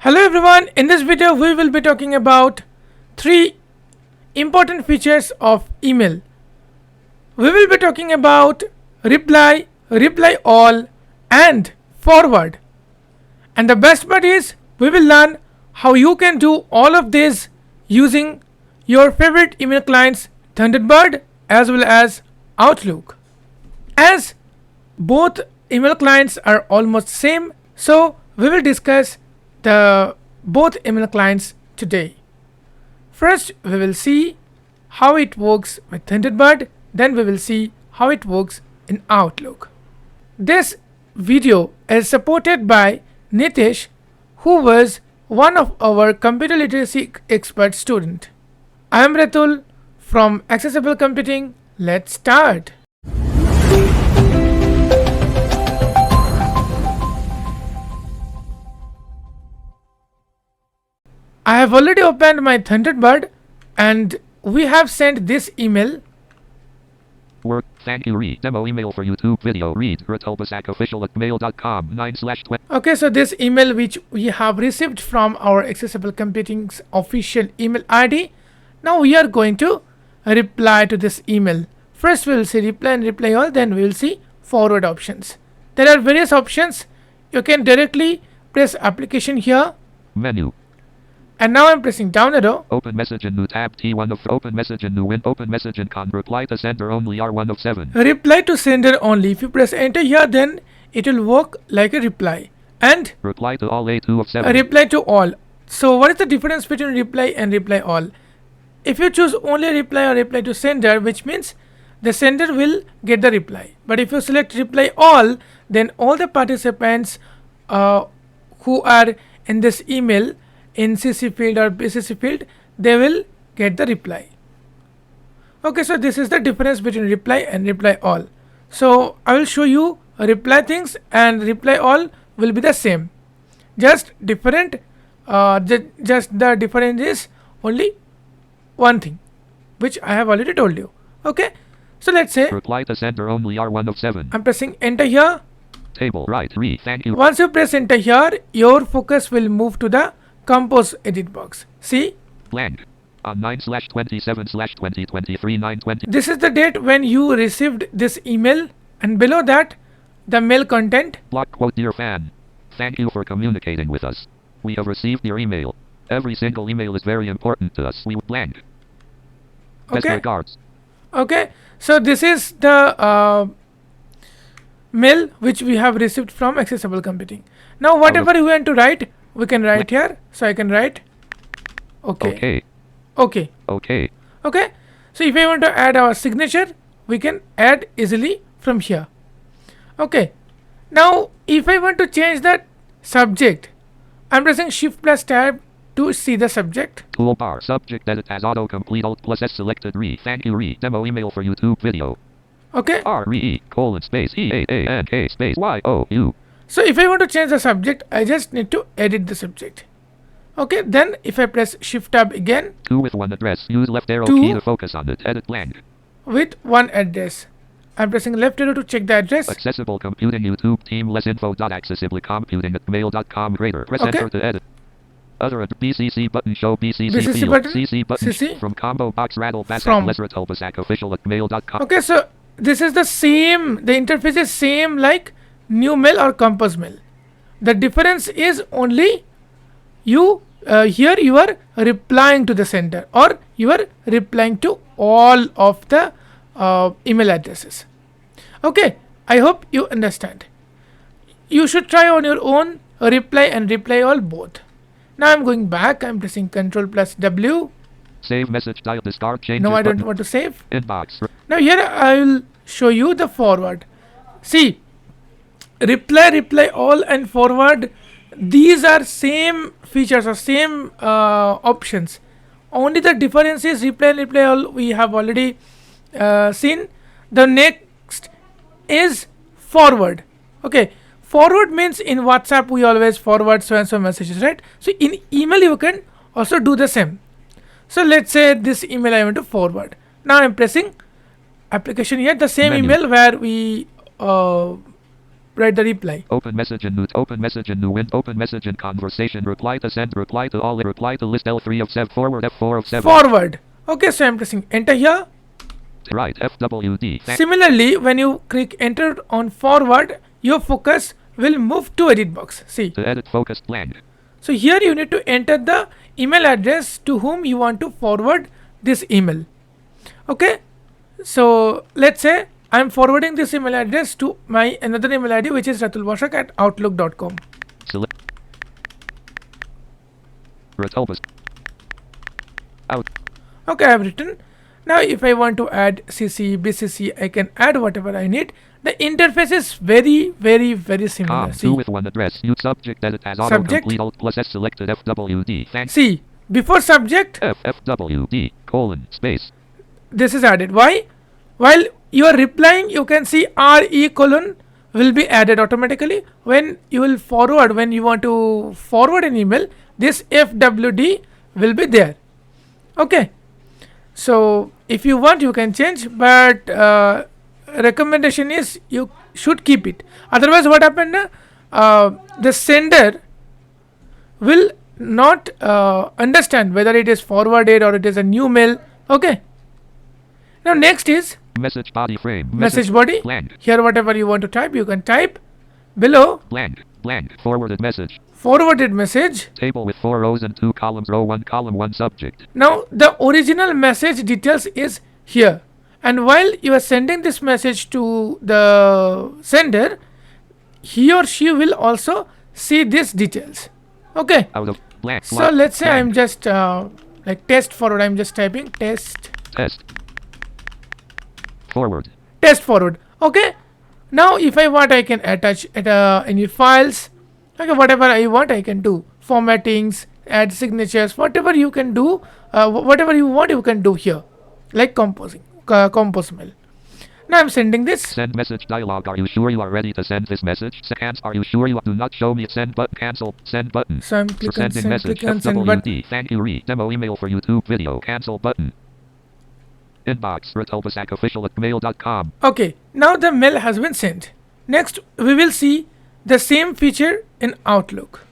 Hello everyone, in this video we will be talking about 3 important features of email. We will be talking about reply, reply all and forward. And the best part is we will learn how you can do all of this using your favorite email clients Thunderbird as well as Outlook. As both email clients are almost same, so we will discuss the both email clients today. First we will see how it works with Thunderbird, then we will see how it works in Outlook. This video is supported by Nitish, who was one of our computer literacy expert student. I am Ratul from Accessible Computing. Let's start. I have already opened my Thunderbird and we have sent this email. Work. Thank you. Read. Demo email for YouTube video. Read. ratulbasak@mail.com 9/20. Okay, so this email which we have received from our Accessible Computing's official email ID. Now we are going to reply to this email. First we will see reply and reply all, then we will see forward options. There are various options. You can directly press application here. Menu. And now I'm pressing down arrow. Open message in new tab. T1 of open message in new win. Open message in con. Reply to sender only. R1 of 7. Reply to sender only. If you press enter here, then it will work like a reply. And reply to all. A2 of 7. Reply to all. So what is the difference between reply and reply all? If you choose only reply or reply to sender, which means the sender will get the reply. But if you select reply all, then all the participants who are in this email in CC field or BCC field, they will get the reply. Okay, so this is the difference between reply and reply all. So I will show you reply things and reply all will be the same, just different. Just the difference is only one thing, which I have already told you. Okay, so let's say reply to sender only. R1 of 7. I'm pressing enter here. Table right. Read. Thank you. Once you press enter here, your focus will move to the compose edit box. See, blank on 9/27/2023 9/20. This is the date when you received this email, and below that the mail content. Block quote. Dear fan, thank you for communicating with us. We have received your email. Every single email is very important to us. We blank. Best regards. Okay, so this is the mail which we have received from Accessible Computing. Now whatever you want to write, we can write here. So I can write okay. So if I want to add our signature, we can add easily from here. Okay, now if I want to change the subject, I'm pressing shift plus tab to see the subject. Toolbar. Subject edit as autocomplete. Alt plus S selected. Read. Thank you. Read. Demo email for YouTube video. Okay. RE:\space EAANK space YOU. So if I want to change the subject, I just need to edit the subject. Okay, then if I press shift tab again. 2 with 1 address. Use left arrow key to focus on it. Edit blank. With 1 address. I'm pressing left arrow to check the address. Accessible Computing YouTube team less info.accessiblecomputing@mail.com greater. Press enter to edit. Other BCC button show BCC field. Button. CC button CC. From combo box rattle basak less ratulbasak official@mail.com. Okay, so this is the same. The interface is same like new mail or compose mail. The difference is only you here you are replying to the sender, or you are replying to all of the email addresses. Okay, I hope you understand. You should try on your own reply and reply all both. Now I'm going back. I'm pressing Ctrl plus W. Save message dial discard change. No, I don't want to save. Inbox. Now here I will show you the forward. See, reply all and forward, these are same features or same options. Only the difference is reply and reply all we have already seen. The next is forward. Okay, forward means in WhatsApp we always forward so and so messages, right? So in email you can also do the same. So let's say this email I want to forward. Now I'm pressing application here, the same email where we write the reply. Open message in new. Open message in new wind. Open message in conversation. Reply to send. Reply to all. Reply to list L3 of 7. Forward F4 of 7. Forward. Okay, so I'm pressing enter here. Right FWD. Similarly, when you click enter on forward, your focus will move to edit box. See. To edit focused blank. So here you need to enter the email address to whom you want to forward this email. Okay. So let's say I'm forwarding this email address to my another email ID, which is ratulbashak@outlook.com. Select. Ratulbas. Out. Okay, I have written. Now if I want to add CC, BCC, I can add whatever I need. The interface is very similar. See. 2 with one address. Use subject edit as autocomplete. Alt plus S selected FWD. Thanks. See, before subject, FWD colon space. This is added. Why? While you are replying, you can see RE colon will be added automatically. When you will forward, when you want to forward an email, this FWD will be there. Okay. So if you want, you can change, but recommendation is you should keep it. Otherwise, what happened? The sender will not understand whether it is forwarded or it is a new mail. Okay. Now next is message body frame. Message body. Blank. Here whatever you want to type, you can type. Below blank. Forwarded message. Forwarded message. Table with 4 rows and 2 columns. Row 1, column 1, subject. Now the original message details is here, and while you are sending this message to the sender, he or she will also see these details. Okay. Out of blank. So let's say I'm just like test forward. I'm just typing test forward. Test forward. Okay. Now if I want, I can attach any files. Okay, whatever I want, I can do. Formattings, add signatures, whatever you can do, whatever you want, you can do here. Like composing, compose mail. Now I'm sending this. Send message dialog. Are you sure you are ready to send this message? Are you sure you do not show me send button? Cancel send button. So I'm clicking sending send, message. click on send button. Thank you. Demo email for YouTube video. Cancel button. Inbox ratulbashakofficial@mail.com. Okay, now the mail has been sent. Next, we will see the same feature in Outlook.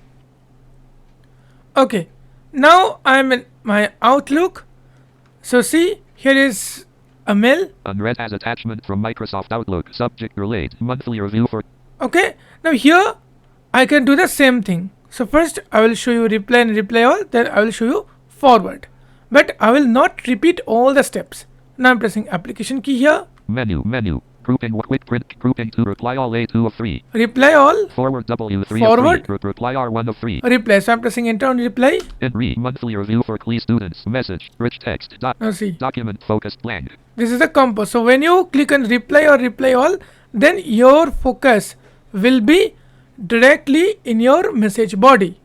Okay, now I am in my Outlook. So see, here is a mail. Unread as attachment from Microsoft Outlook. Subject relayed. Monthly review for. Okay, now here I can do the same thing. So first I will show you reply and reply all. Then I will show you forward. But I will not repeat all the steps. Now I'm pressing application key here. Menu. Grouping quick print. Grouping to reply all A2 of 3. Reply all. Forward W3 forward. of 3. Reply R1 of 3. Reply. So I'm pressing enter on reply. Monthly review for CLE students. Message. Rich text. Now see. Document focused blank. This is the compose. So when you click on reply or reply all, then your focus will be directly in your message body.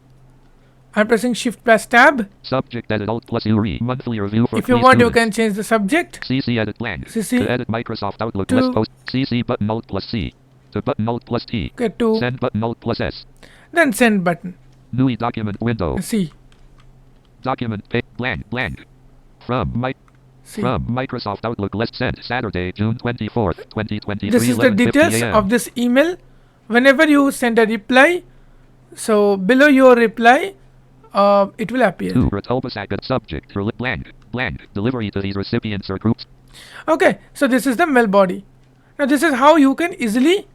I'm pressing shift plus tab. Subject edit alt plus U. Monthly review for if you want, you can change the subject. CC edit blank. CC. To edit Microsoft Outlook list post. CC button alt plus C. To button alt plus T. Okay, to send button alt plus S. Then send button. GUI document window. C. Document blank. From Microsoft Outlook list sent Saturday, June 24th, 2023. This is the details of this email. Whenever you send a reply, so below your reply, it will appear. Ratulbasak subject blank. Delivery to these recipients or groups. Okay, so this is the mail body. Now this is how you can easily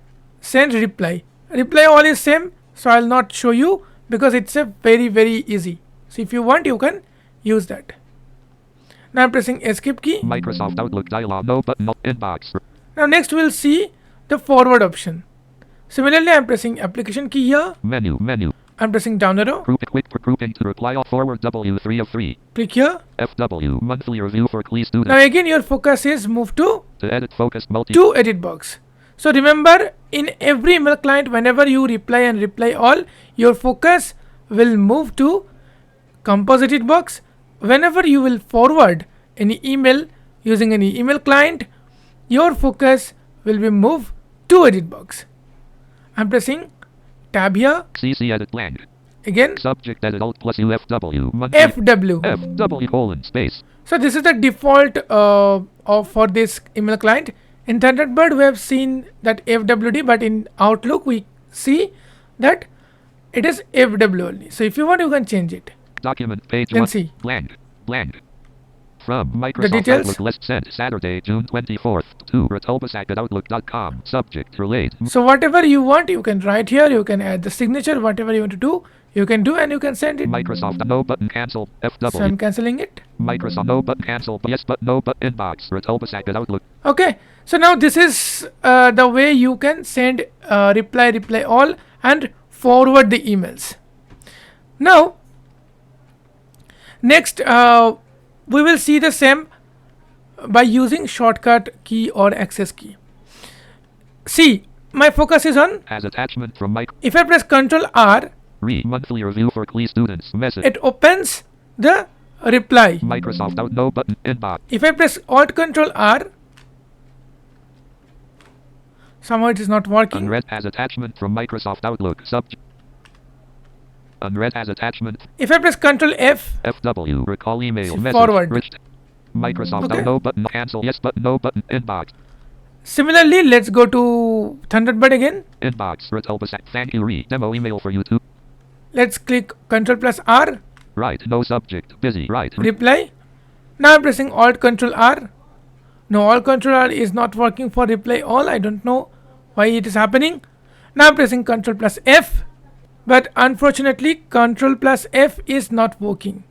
send reply. Reply all is same, so I'll not show you because it's a very easy. So if you want, you can use that. Now I'm pressing escape key. Microsoft Outlook dialog. No button. Inbox. Now next we'll see the forward option. Similarly, I'm pressing application key here. Menu. I'm pressing down arrow. Quick grouping to reply all forward W3 of 3. Click here. FW monthly review for CLE students. Now again your focus is move to edit focused multi to edit box. So remember, in every email client, whenever you reply and reply all, your focus will move to compose edit box. Whenever you will forward any email using any email client, your focus will be moved to edit box. I'm pressing tab here. CC edit blank. Again. Subject edit alt plus UFW. FW. FW colon space. So this is the default for this email client. In Thunderbird we have seen that FWD, but in Outlook we see that it is FW only. So if you want, you can change it. Document page Then 1. see Blank. Blank. From the Microsoft details. Outlook list sent Saturday, June 24th to ratolbasak@outlook.com. Subject relate. So whatever you want, you can write here. You can add the signature. Whatever you want to do, you can do, and you can send it. Microsoft no button cancel. FW. So I'm cancelling it. Microsoft no button cancel. Yes but no button inbox. ratolbasak@outlook. Okay. So now this is the way you can send reply all and forward the emails. Now next we will see the same by using shortcut key or access key. See, my focus is on, As attachment from Mike. if I press Ctrl R, Monthly review for CLE students. Message. it opens the reply. Microsoft out no button inbox. If I press Alt Ctrl R, somehow it is not working. Unread as attachment from Microsoft Outlook. Subject. Unread as attachment. If I press Ctrl F, FW. Recall email. See, Message. forward. Microsoft Okay. out no button cancel. Yes but no button inbox. similarly, let's go to Thunderbird again. Inbox. Ratolbasak. Thank you. Demo email for you too. Let's click Ctrl plus R, Right. No subject. Busy. Right. reply. Now I'm pressing Alt Ctrl R. No, Alt Ctrl R is not working for reply all. I don't know why it is happening. Now I'm pressing Ctrl plus F, but unfortunately Ctrl plus F is not working.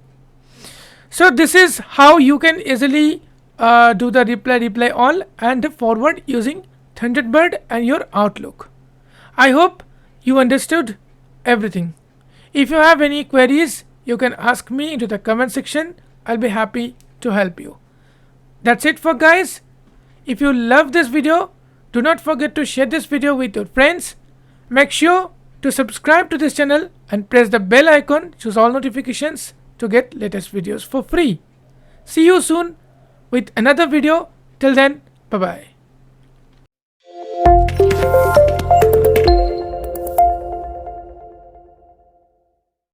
So this is how you can easily do the reply all and forward using Thunderbird and your Outlook. I hope you understood everything. If you have any queries, you can ask me into the comment section. I'll be happy to help you. That's it for guys. If you love this video, do not forget to share this video with your friends. Make sure to subscribe to this channel and press the bell icon, choose all notifications to get latest videos for free. See you soon with another video. Till then, bye bye.